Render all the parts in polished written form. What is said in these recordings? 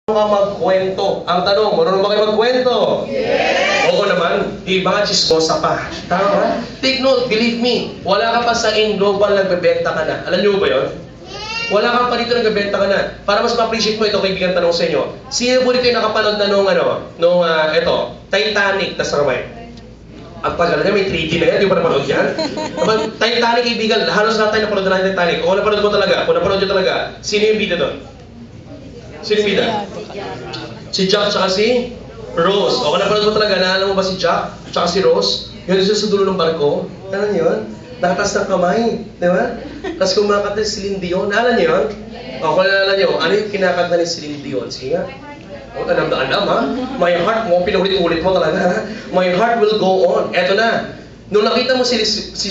ka magkwento. Ang tanong, marunong ba kayo magkwento? Yes! Oo naman, iba nga chismosa pa. Tama? Take note, believe me, wala ka pa sa in-global nagbebenta ka na. Alam niyo ba yun? Wala kang pa dito nagbebenta ka na. Para mas ma-appreciate mo ito, kaibigan, tanong sa inyo. Sino po dito yung nakapanood na nung Titanic, tas kamay? Ang tagal na, may 3D na yan, di ba napanood yan? Titanic, kaibigan, halos lahat tayo napanood na ng Titanic. Kung napanood mo talaga, kung napanood nyo talaga, sino yung bida doon? Sino yung bida? Si Jack tsaka si Rose. O kung napanood mo talaga, naalala mo ba si Jack tsaka si Rose? Yun sila sa dulo ng barko. Ano yun? Nakatas ng kamay. Di ba? Tapos kumakanta ni Celine Dion. Naalala niyo yun? O kung naalala niyo, ano yung kinakanta ni Celine Dion? Sige nga. O, alam na alam ha? My heart mo, pinulit-ulit mo talaga ha? My heart will go on. Eto na. Nung nakita mo si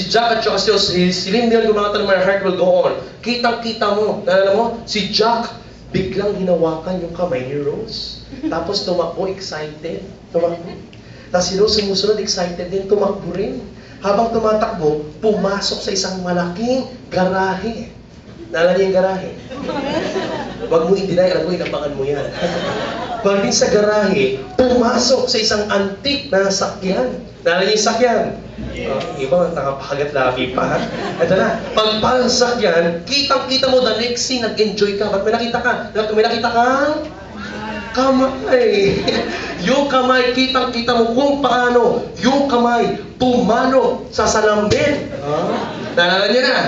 Jack at saka si Celine Dion kumakanta ng My Heart Will Go On, kitang-kita mo. Naalala mo? Si Jack, biglang hinawakan yung kamay ni Rose. Tapos tumakbo, excited. Tumakbo. Tapos si Rose sumusunod, excited din, tumakbo rin. Habang tumatakbo, pumasok sa isang malaking garahe. Naalala niyo yung garahe? Huwag mo i-deny, alam ko, inabangan mo yan. Pagdating sa garahe, pumasok sa isang antik na sakyan. Naalala niyo yung sakyan? Iba, nakapakagat labi pa. Ito na, pagpalsak yan, kitang-kita mo the next scene, nag-enjoy ka. Ba't may nakita ka? May nakita kang kamay. Yung kamay, kitang-kita mo kung paano yung kamay pumano sa salamin. Naalala niyo na?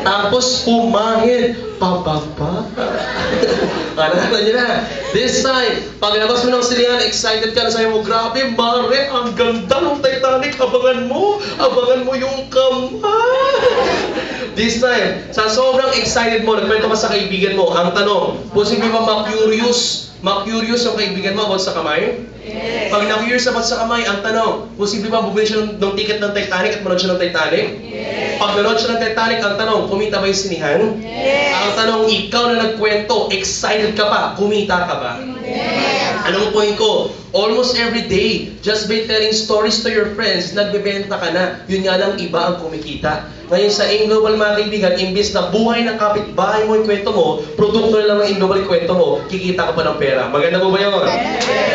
Tapos pumahid pababa. Naalala niyo na? This time, paglabas mo ng silihan, excited ka na sa'yo mo, grabe, Mare, ang ganda ng Titanic, abangan mo yung kamay. This time, sa sobrang excited mo, nagkwento ka sa kaibigan mo, ang tanong, posible ba ma-curious yung kaibigan mo about sa kamay? Yes. Pag na-curious about sa kamay, ang tanong, posible ba bumili siya ng ticket ng Titanic at manood siya ng Titanic? Yes. Pag nanood siya ng Titanic, ang tanong, kumita ba yung sinihan? Yes. Ang tanong, ikaw na nagkwento, excited ka pa, kumita ka ba? Yes. Anong point ko? Almost every day, just by telling stories to your friends, nagbebenta ka na. Yun nga lang, iba ang kumikita. Ngayon sa in-global mga kaibigan, imbis na buhay ng kapitbahay mo yung kwento mo, produkto na lang ng in-global yung kwento mo, kikita ka pa ng pera. Maganda mo ba yun?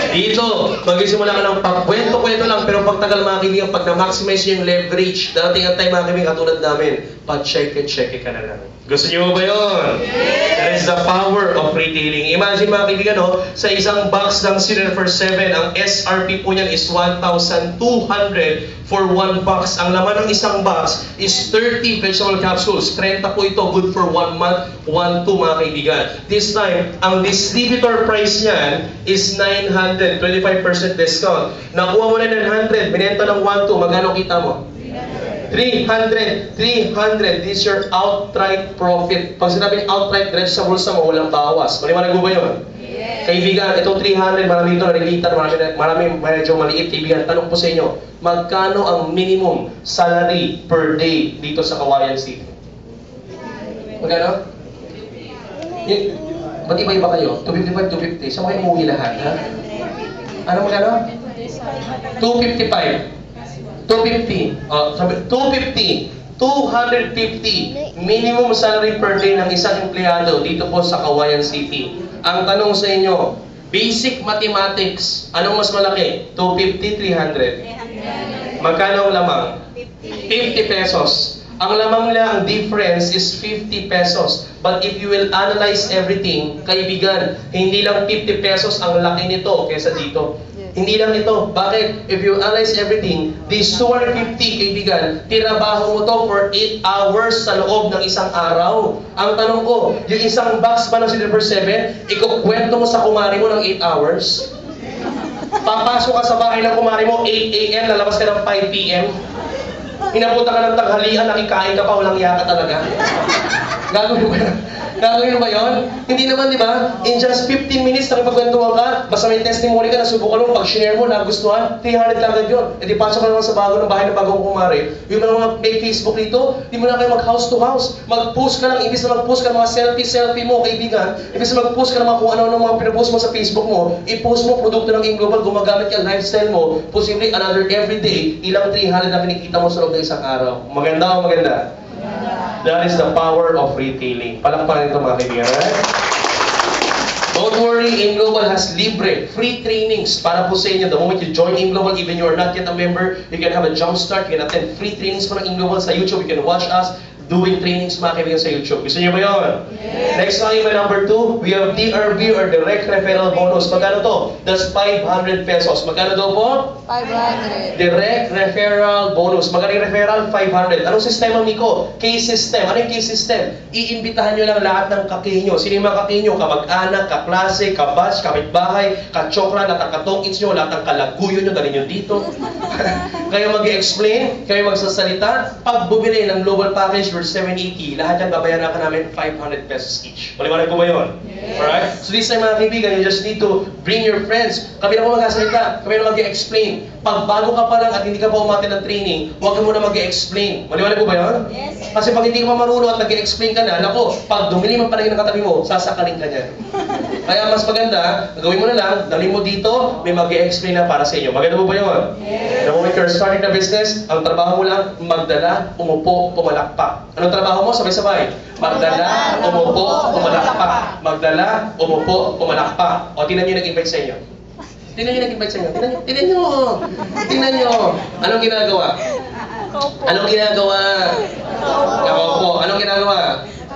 Dito, magsisimula ka ng pagkwento-kwento lang, pero pagtagal mga kaibigan, pag na-maximize yung leverage, darating ang time mga kaibigan katulad namin, pa-check-check ka na lang. Gusto niyo ba yun? That is the power of retailing. Imagine mga kaibigan, sa isang box ng cereal for 7, ang SRP po niyan is 1,200 for 1 box. Ang laman ng isang box is 30 vegetable capsules. 30 po ito, good for 1 month, 1, 2 mga kaibigan. This time, ang distributor price niyan is 900, 25% discount. Nakuha mo na 900, binenta ng 1, 2, magkano kita mo? 300. This is your outright profit. Pag sinabing outright, diretso sa bulsa mo, walang bawas. Maliwanag mo ba yun? Yes. Kaibigan, itong 300, marami ito nakikita, marami medyo maliit. Kaibigan, tanong po sa inyo, magkano ang minimum salary per day dito sa Cauayan City? Magkano? Ba't iba-iba kayo? 255, 250. Saan kayo umuwi lahat, ha? Ano magkano? 255. 250. 250 minimum salary per day ng isang empleyado dito po sa Cauayan City. Ang tanong sa inyo, basic mathematics, anong mas malaki? 250, 300? Magkano ang lamang? 50 pesos. Ang lamang lang, difference is 50 pesos. But if you will analyze everything, kaibigan, hindi lang 50 pesos ang laki nito kesa dito. Hindi lang ito. Bakit? If you analyze everything, this 250, kaibigan, tinabaho mo to for 8 hours sa loob ng isang araw. Ang tanong ko, yung isang box ba ng Silver 7, ikukwento mo sa kumari mo ng 8 hours? Papasok ka sa bahay ng kumari mo, 8 a.m., lalabas ka ng 5 p.m., inabutan ka ng tanghalian, nakikain ka pa, walang yaka talaga. Gagawin mo ba? Gagawin mo ba yun? Hindi naman, di ba? In just 15 minutes, nakipagkwentuhan ka, basta may testimony ka, nasubukan mo, pag-share mo, nagustuhan, 300 lang agad yun. E di pasok ka naman sa bago ng bahay ng bagong kumari. Yung mga may Facebook dito, di mo na kayo mag-house to house. Mag-post ka lang, ibig na mag-post ka ng mga selfie mo, kaibigan. Ibig na mag-post ka ng mga kung ano-ano mga pinupost mo sa Facebook mo. I-post mo, produkto ng in-global, gumagamit ka, lifestyle mo, posibly another everyday, ilang 300 na pinikita mo sa loob ng isang araw. Maganda o maganda? That is the power of retailing. Palakpakan ito mga kaibigan. Right? Don't worry, AIM Global has libre, free trainings para po sa inyo. The moment you join AIM Global, even you are not yet a member, you can have a jump start. You can attend free trainings po ng AIM Global sa YouTube. You can watch us doing trainings mga kaibigan sa YouTube. Gusto niyo ba yun? Yes. Next lang yung number 2, we have DRB or Direct Referral Bonus. Magkano to? That's 500 pesos. Magkano daw po? 500. Direct Referral Bonus. Magkano yung referral? 500. Anong sistema, Miko? Case system. Ano yung case system? Iimbitahan nyo lang lahat ng kakinyo. Sino yung mga kakinyo? Kamag-anak, kaklase, kabatch, kapitbahay, kachokra, lahat ng katongkits nyo, lahat ng kalaguyo nyo, dali nyo dito. Kayo mag-i-explain, kayo magsasalita. Pag bumili ng global package for 780, lahat yan babayaran ka namin 500 pesos each. Maliwanag po ba yun? Yes. Alright? So this time mga kaibigan, you just need to bring your friends. Kami na po magsasalita, kami na mag-i-explain. Pag bago ka pa lang at hindi ka pa umati ng training, huwag ka muna mag-i-explain. Maliwanag po ba yun? Yes. Kasi pag hindi ka pa marunong at nag-i-explain ka na, nako, pag dumili man palagi ng katabi mo, sasakalin ka niyan. Kaya mas maganda, gawin mo na lang, dali mo dito, may mag-i-explain na para sa inyo. Maganda po ba yun? Yes. The moment you're starting the business, ang trabaho mo lang, magdala, umupo, pumalakpak. Anong trabaho mo? Sabay-sabay. Magdala, umupo, pumalakpak. Magdala, umupo, pumalakpak. O, tingnan nyo yung nag-invite sa inyo. Tingnan nyo nag-invite sa inyo. Tingnan nyo. Tingnan nyo. Anong ginagawa? Anong ginagawa? Nakaupo. Anong ginagawa?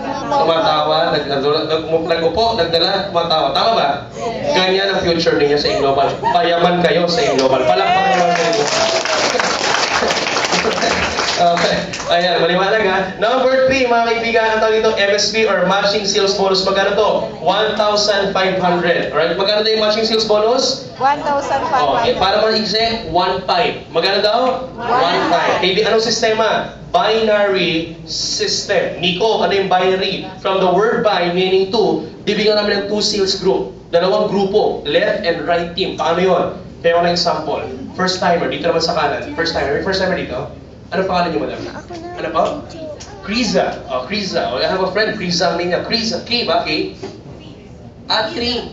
Tumatawa, nag-upo, nagdala, tumatawa. Tama ba? Ganyan ang future ninyo sa Global. Payaman kayo sa Global. Palakpakan naman sa inyo. Okay. Ayan, maliwanag ha. Number 3, mga kaibigan, ang tawag dito, MSB or Matching Sales Bonus. Magkano to? 1,500. Alright, magkano daw yung Matching Sales Bonus? 1,500. Okay, para ma-exec, 1,500. Magkano daw? 1,500. Kaibigan, anong sistema? Binary system. Nico, ano yung binary? From the word by, meaning to, bibigyan namin ng 2 sales group. Dalawang grupo, left and right team. Paano yun? Kaya ko na example. First timer, dito naman sa kanan. First timer dito. Ano pangalan niyo, madam? Ano pa? Kriza. Oh, Kriza. Oh, I have a friend, Kriza ang name niya. Kriza. K ba? K? Tri.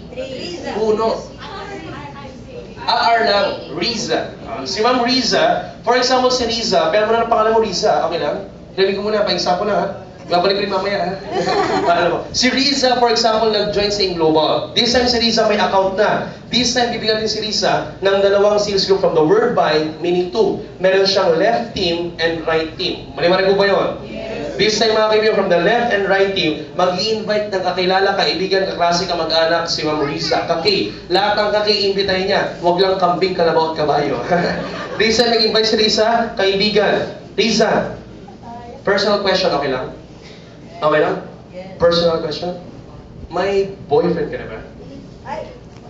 Uno. R lang. Riza. Si Ma'am Riza, for example, si Riza, pero muna ang pangalan mo, Riza. Okay lang? Gawin ko muna, pa-example lang ha. Babalik ko rin mamaya ha. Paano mo? Si Riza, for example, nag-join sa AIM Global. This time si Riza may account na. This time, bibigyan din si Riza ng dalawang sales group from the word by, meaning to. Meron siyang left team and right team. Maliwanag ko ba yun? Yes. This time, mga kaibigan, from the left and right team, mag-i-invite ng kakilala, kaibigan, kaklase, kamag-anak, si Ma'am Riza. Kaki. Lahat ng kaki, imbitahin niya. Huwag lang kambing, kalabaw at kabayo. Riza, nag-invite si Riza, kaibigan. Riza, personal question, okay lang? Okay lang? Personal question? May boyfriend ka na ba?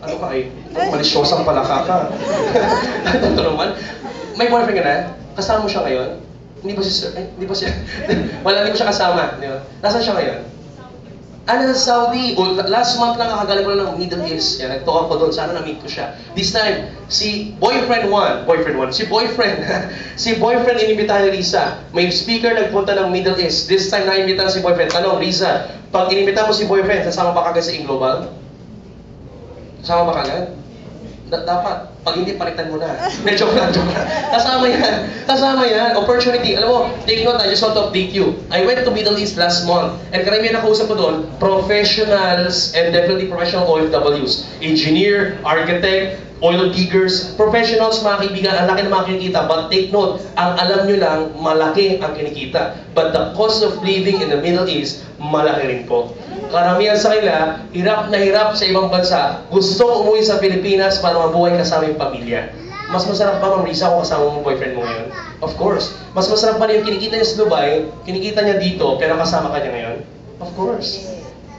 Ano ka ay? Malisyosang palaka ka. Ito naman. May boyfriend ka na? Kasama mo siya ngayon? Hindi ba siya? Hindi ba siya? Wala, hindi mo siya kasama. Nasaan siya ngayon? Nasa Saudi. Last month lang nakagaling ko lang ng Middle East. Yan, nag-talk ako doon. Sana na-meet ko siya. This time, si boyfriend 1, si boyfriend inimbitahan ni Riza. May speaker nagpunta ng Middle East. This time, na-imbitahan si boyfriend. Tanong, Riza, pag inimbitahan mo si boyfriend, sasama ba kagad sa AIM Global? Sasama ba kagad? Dapat, pag hindi, palitan mo na. Joke lang. Kasama yan. Opportunity. Alam mo, take note, I just want to update you. I went to Middle East last month, and karamihan nakausap ko doon, professionals and definitely professional OFWs. Engineer, architect, oil diggers, professionals, mga kaibigan, ang laki na mga kinikita. But take note, ang alam nyo lang, malaki ang kinikita. But the cost of living in the Middle East, malaki rin po. Karamihan sa kanila, hirap na hirap sa ibang bansa. Gusto umuwi sa Pilipinas para mabuhay kasama yung pamilya. Mas masarap ba, Ma'am Riza, kung kasama mo boyfriend mo ngayon? Of course. Mas masarap ba yung kinikita niya sa Dubai, kinikita niya dito, pero kasama ka niya ngayon? Of course.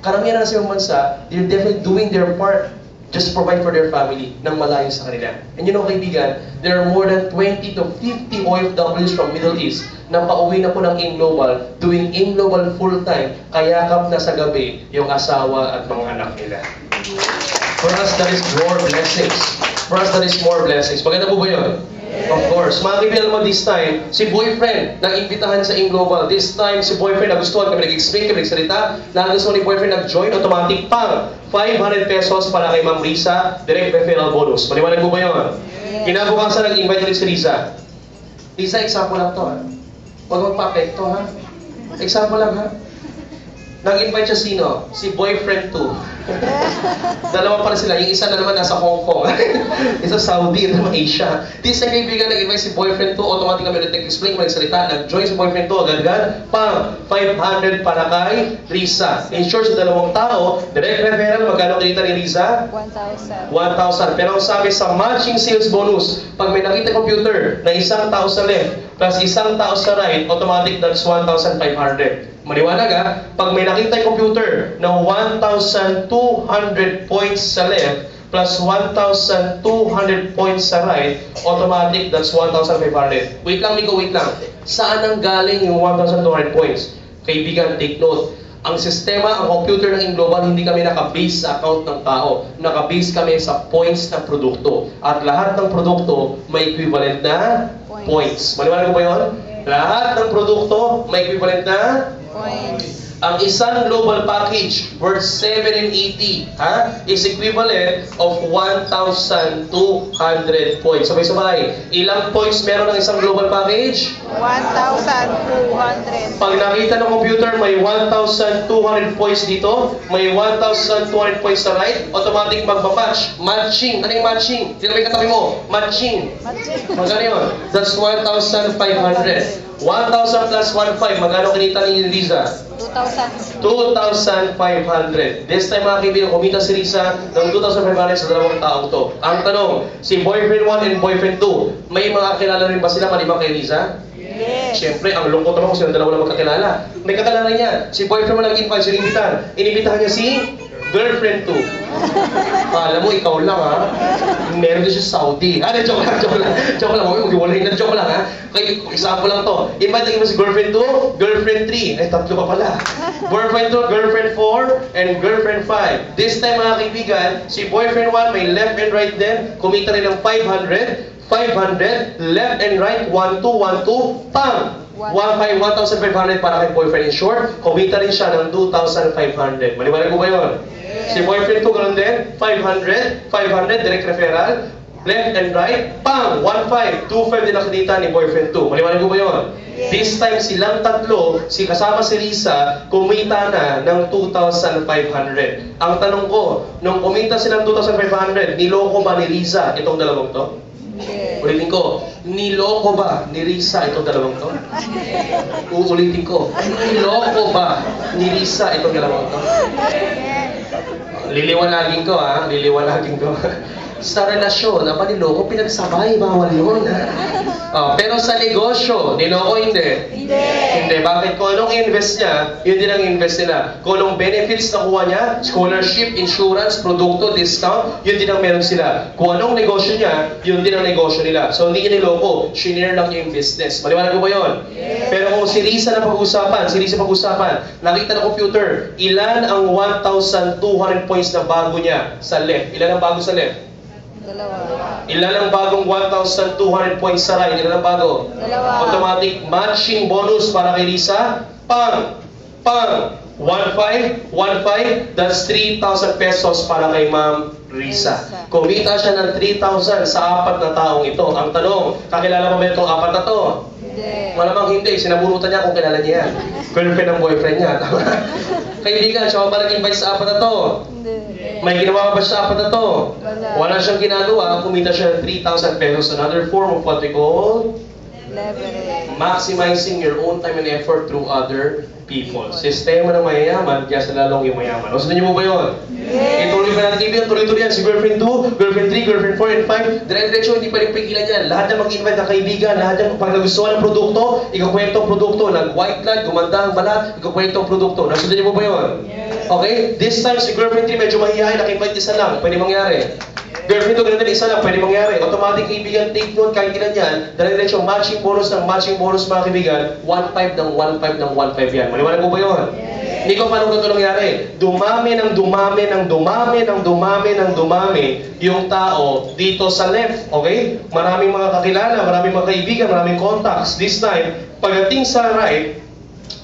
Karamihan na sa ibang bansa, they're definitely doing their part just provide for their family nang malayo sa kanila. And you know, kaibigan, there are more than 20 to 50 OFWs from Middle East na pauwi na po ng AIM Global, doing AIM Global full-time, kayakap na sa gabi yung asawa at mga anak nila. For us, that is more blessings. For us, that is more blessings. Maganda po ba yun? Of course. Mga kaibigan mo this time, si boyfriend nag-imbitahan sa AIM Global. This time, si boyfriend nagustuhan kami nag-explain, kami nagsalita. Nagustuhan ni boyfriend nag-join, automatic pang 500 pesos para kay Ma'am Riza, direct referral bonus. Maliwanag mo ba yun? Kinabukasan nag-invite ulit si Riza. Riza, example lang to ha. Huwag magpa-apekto ha. Example lang ha. Nag-invite siya sino? Si boyfriend 2. Dalawa pala sila. Yung isa na naman nasa Hong Kong. Isa Saudi, ito naman Asia. Di sa kaibigan nag-invite si boyfriend 2. Automatic kami ulit nag-explain, magsalita. Nag-join si boyfriend 2. Agad-agad. Pang 500 para kay Risa. In short, sa dalawang tao, direct referral, magkano kinita ni Risa? 1,000. 1,000. Pero ang sabi sa matching sales bonus, pag may nakita computer na isang tao sa left plus isang tao sa right, automatic that's 1,500. Maliwanag ha? Pag may nakita yung computer na 1,200 points sa left plus 1,200 points sa right, automatic that's 1,500. Wait lang, Miko, wait lang. Saan ang galing yung 1,200 points? Kaibigan, take note. Ang sistema, ang computer ng Inglobal, hindi kami naka-base sa account ng tao. Naka-base kami sa points ng produkto. At lahat ng produkto may equivalent na points. Maliwanag ko ba yun? Lahat ng produkto may equivalent na Points. ang isang global package worth 780 is equivalent of 1,200 points. Sabay-sabay. Ilang points meron ng isang global package? 1,200. Pag nakita ng computer, may 1,200 points dito, may 1,200 points sa right, automatic magmamatch. Matching. Ano yung matching? Sino may katabi mo? Matching. Magkano yun? That's 1,500. 1,000 plus 1,500. Magkano kinita ni Riza? 2,000. 2,500. This time mga kaibigan, kumita si Risa ng 2,500 sa dalawang taong to. Ang tanong, si boyfriend 1 and boyfriend 2, may mga kilala rin ba sila maliban kay Risa? Yes. Siyempre, ang lungkot naman kung sila dalawa lang magkakilala. May kakilala niya. Si boyfriend mo nag-invite, sinimbitan. Inibitahan niya si girlfriend 2. Alam mo, ikaw lang ha. Meron din siya sa Saudi. Joke lang. Joke lang. Huwag iwalay na joke lang ha. Kaya, example lang to. Invite mo si girlfriend 2, girlfriend 3. Tatlo pa pala. Boyfriend 2, girlfriend 4, and girlfriend 5. This time mga kaibigan, si boyfriend 1 may left and right din. Kumita rin ng 500, 500, left and right, 1, 2, 1, 2, pang! 1,500 para kay boyfriend. In short, kumita rin siya ng 2,500. Maliwanag ko ba yun? Si boyfriend ko ganoon din, 500, 500, direct referral, left and right, pang! 1,500, 2,500 din nakikita ni boyfriend 2. Maliwanag ko ba yun? This time silang tatlo, si kasama si Risa, kumita na ng 2,500. Ang tanong ko, nung kumita silang 2,500, niloko ba ni Risa itong dalawang to? Yes. Ulitin ko, niloko ba ni Risa itong dalawang to? Uulitin ko, niloko ba ni Risa itong dalawang to? Liliwanagin ko liliwanagin ko. Sa relasyon, niloko, pinagsabay, bawal yun. Pero sa negosyo, niloko hindi. Hindi. Bakit? Kung anong invest niya, yun din ang invest nila. Kung anong benefits na kuha niya, scholarship, insurance, produkto, discount, yun din ang meron sila. Kung anong negosyo niya, yun din ang negosyo nila. So hindi niya niloko, shinare lang yung business. Maliwanag ko ba yun? Pero kung si Risa na pag-usapan, nakita ng computer, ilan ang 1,200 points na bago niya sa left? Ilan ang bago sa left? Dalawa. Ilan ang bagong 1,200 points sa right? Ilan ang bago? Dalawa. Automatic matching bonus para kay Risa. Pang! 1,500, that's 3,000 pesos para kay Ma'am Risa. Kumita siya ng 3,000 sa apat na taong ito. Ang tanong, kakilala mo ba itong apat na to? Hindi. Malamang hindi. Sinabunutan niya kung kilala niya yan. Girlfriend ng boyfriend niya. Kaibigan, siya ba nag-invite sa apat na to? Hindi. May ginawa ba siya sa apat na to? Wala siyang ginagawa, kumita siya ng 3,000 pesos. Another form of what we call Leverage. maximizing your own time and effort through other people. Sistema ng mayayaman, kaya sa lalong yung mayaman. O, sundan niyo mo ba yun? Yes. Ituloy pa natin kaibigan, tuloy-tuloy yan. Si girlfriend 2, girlfriend 3, girlfriend 4, and 5. Dire-diretso, hindi pa rin pigilan yan. Lahat na mag-invite ng kaibigan, lahat na pag nagustuhan ng produkto, ikakwento ang produkto. Nag-white light, gumanda ang balat, ikakwento ang produkto. Nasundan niyo mo ba yun? Okay? This time, si girlfriend 3 medyo mahihayin, naka-invite isa lang. Pwede mangyari. Girlfriend to, ganun din, isa lang, pwede mangyari. Automatic kaibigan, take note, kahit ilan yan, dire-diretso, matching bonus ng matching bonus mga kaibigan, 1,500 ng 1,500 ng 1,500 yan. Maliwanag mo ba yun? Hindi ko paano ito nangyari. Dumami yung tao dito sa left. Okay? Maraming mga kakilala, maraming mga kaibigan, maraming contacts. This time, pagdating sa right,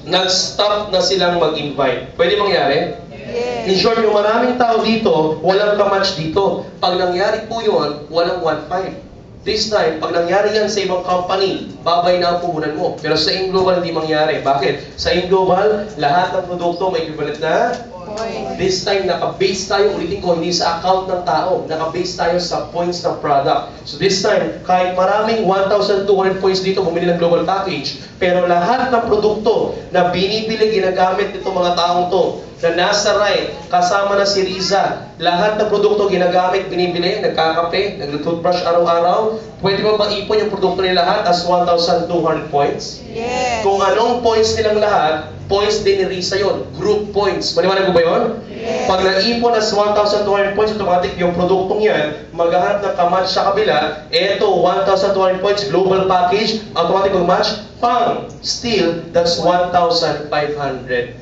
nag-stop na silang mag-invite. Pwede mangyari? Yes. In short, yung maraming tao dito, walang kamatch dito. Pag nangyari po yun, walang 1,500. This time, pag nangyari yan sa ibang company, babay na ang puhunan mo. Pero sa AIM Global, hindi mangyari. Bakit? Sa AIM Global, lahat ng produkto may equivalent na Point. this time, naka-base tayo, ulitin ko, hindi sa account ng tao. Naka-base tayo sa points ng product. So this time, kahit maraming 1,200 points dito, bumili ng global package, pero lahat ng produkto na binibili, ginagamit nito mga taong to, na nasa right, kasama na si Riza, lahat ng produkto ginagamit, binibili, nagkakape, nag-toothbrush araw-araw, pwede mo ba ipon yung produkto nila lahat as 1,200 points? Yes. Kung anong points nilang lahat, points din ni Risa yun. Group points. Maliwanag ko ba yun? Yes. Pag naipon as 1,200 points, automatic yung produktong yan, maghahanap ng kamatch sa kabila, eto, 1,200 points, global package, automatic mag-match, pang, still, that's 1,500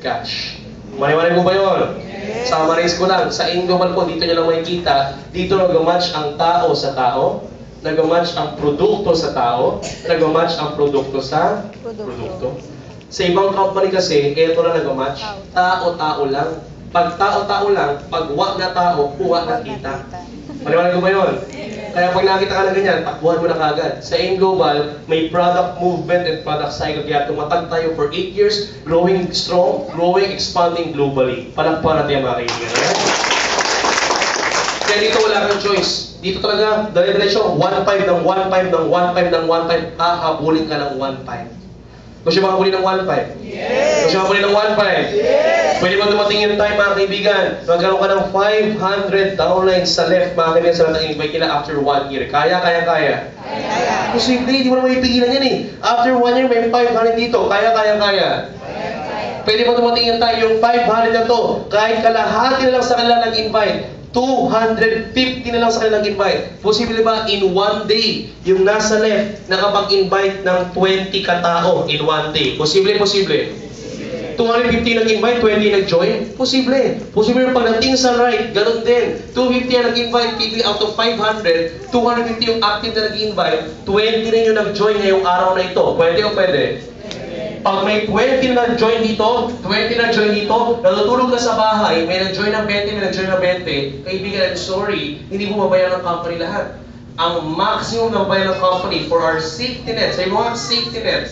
cash. Maliwanag mo ba yun? Yes. Summarize ko lang, sa AIM Global po, dito nyo lang makikita, dito nag-match ang tao sa tao, nag-match ang produkto sa tao, nag-match ang produkto sa produkto. Sa ibang company kasi, eto lang nag-match, tao-tao lang. Pag tao-tao lang, pag wag na tao, kuha na kita. Maliwanag ko ba yun? Kaya pag nakita ka na ganyan, takbuhan mo na kagad. Sa AIM Global, may product movement and product cycle. Kaya tumatag tayo for 8 years, growing strong, growing, expanding globally. Palakpakan natin mga kaibigan. Kaya dito wala kang choice. Dito talaga, dali-diretso, 1.5 ng 1.5 ng 1.5 ng 1.5, hahabulin ka ng 1.5. Gusto mo habulin ng 1.5? Yes. Gusto mo habulin ng 1.5? Yes. Pwede ba dumating yung time, mga kaibigan, magkaroon ka ng 500 downlines sa left, mga kaibigan, sa lahat ng invite nila after 1 year. Kaya. Kaya. Posible, hindi mo naman ipigilan yan eh. After 1 year, may 500 dito. Kaya. Pwede ba dumating yung time, yung 500 na to, kahit kalahati na lang sa kanila nag-invite, 250 na lang sa kanilang invite. Posible ba in one day, yung nasa left, nakapag-invite ng 20 katao in one day? Posible? 250 nag-invite, 20 nag-join? Posible. Posible pagdating sa right, ganun din. 250 na nag-invite, pili out of 500, 250 yung active na nag-invite, 20 rin yung nag-join ngayong araw na ito. Pwede o pwede? Pag may 20 na nag-join dito, natutulog ka sa bahay, may nag-join ng 20, may nag-join ng 20, kaibigan, I'm sorry, hindi mo mabayaran ng company lahat. Ang maximum na mabayaran ng company for our safety net, sa mga safety net,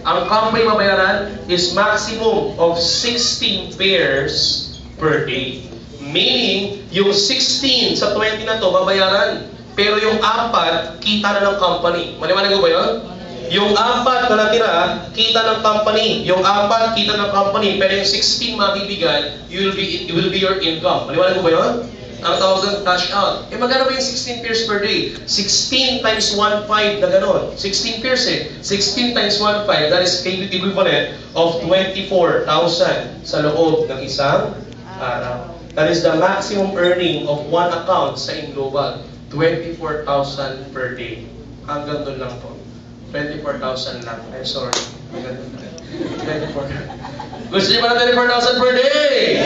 ang company mabayaran is maximum of 16 pairs per day. Meaning, yung 16 sa 20 na to, mabayaran. Pero yung 4, kita na ng company. Maliwanag ko ba yun? Yung 4 na natira, kita ng company. Yung 4, kita ng company. Pero yung 16, mga kaibigan, it will be your income. Maliwanag ko ba yun? Ang tawag doon, cash out. Magkano ba yung 16 pairs per day? 16 times 1.5 na gano'n. 16 pairs eh. 16 times 1.5, that is equivalent of 24,000 sa loob ng isang araw. That is the maximum earning of one account sa AIM Global. 24,000 per day. Hanggang doon lang po. 24,000 lang. I'm sorry. 24,000. Gusto niyo ba ng 24,000 per day?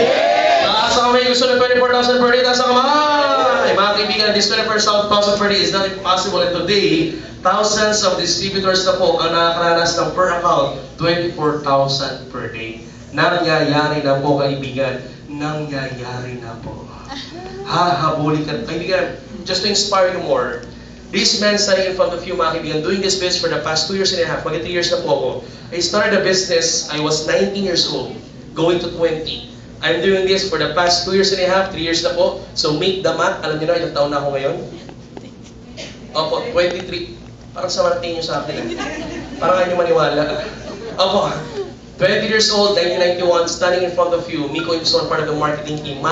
Taas ang kamay, gusto ng 24,000 per day, taas ang kamay! Mga kaibigan, this 24,000 per day is not impossible. And today, thousands of distributors na po ang nakakaranas ng per account, 24,000 per day. Nangyayari na po, kaibigan. Nangyayari na po. Hahabulin ka. Kaibigan, just to inspire you more, this man standing in front of you, mga kaibigan, doing this business for the past 2 years and a half, mag 3 years na po ako. I started a business, I was 19 years old, going to 20. I'm doing this for the past 2 years and a half, 3 years na po. So make the math, alam niyo na, ilang taon na ako ngayon? Opo, 23. Parang sa marating niyo sa akin. Parang kayo maniwala. Opo, 20 years old, 1991, standing in front of you, Miko Imson, part of the marketing team.